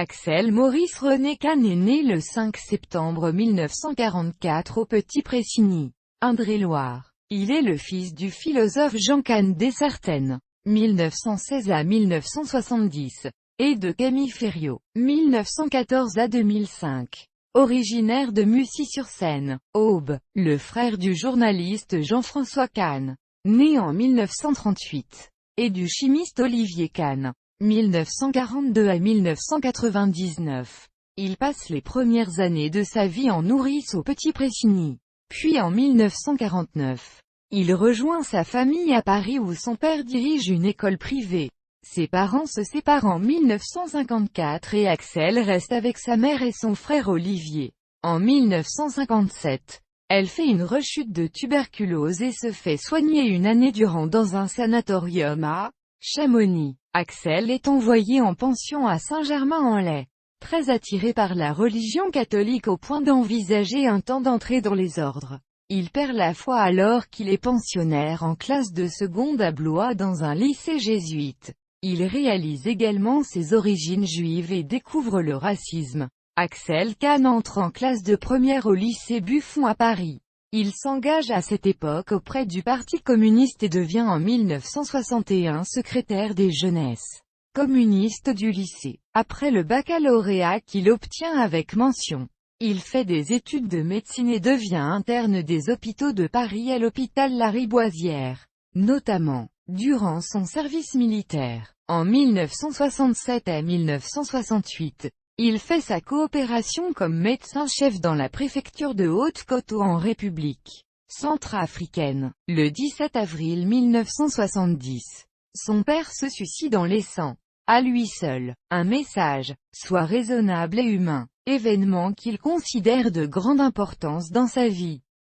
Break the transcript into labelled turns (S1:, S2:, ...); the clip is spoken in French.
S1: Axel Maurice René Kahn est né le 5 septembre 1944 au Petit-Pressigny, Indre-et-Loire. Il est le fils du philosophe Jean Kahn Dessertenne, 1916 à 1970, et de Camille Ferriot, 1914 à 2005. Originaire de Mussy-sur-Seine, Aube, le frère du journaliste Jean-François Kahn, né en 1938, et du chimiste Olivier Kahn, 1942 à 1999. Il passe les premières années de sa vie en nourrice au Petit-Pressigny. Puis en 1949, il rejoint sa famille à Paris où son père dirige une école privée. Ses parents se séparent en 1954 et Axel reste avec sa mère et son frère Olivier. En 1957, elle fait une rechute de tuberculose et se fait soigner une année durant dans un sanatorium à Chamonix. Axel est envoyé en pension à Saint-Germain-en-Laye. Très attiré par la religion catholique au point d'envisager un temps d'entrer dans les ordres, il perd la foi alors qu'il est pensionnaire en classe de seconde à Blois dans un lycée jésuite. Il réalise également ses origines juives et découvre le racisme. Axel Kahn entre en classe de première au lycée Buffon à Paris. Il s'engage à cette époque auprès du Parti communiste et devient en 1961 secrétaire des jeunesses communistes du lycée. Après le baccalauréat qu'il obtient avec mention, il fait des études de médecine et devient interne des hôpitaux de Paris à l'hôpital Lariboisière, notamment durant son service militaire. En 1967 à 1968, il fait sa coopération comme médecin-chef dans la préfecture de Haute-Coteau en République centrafricaine. Le 17 avril 1970, son père se suicide en laissant, à lui seul, un message « Sois raisonnable et humain », événement qu'il considère de grande importance dans sa vie.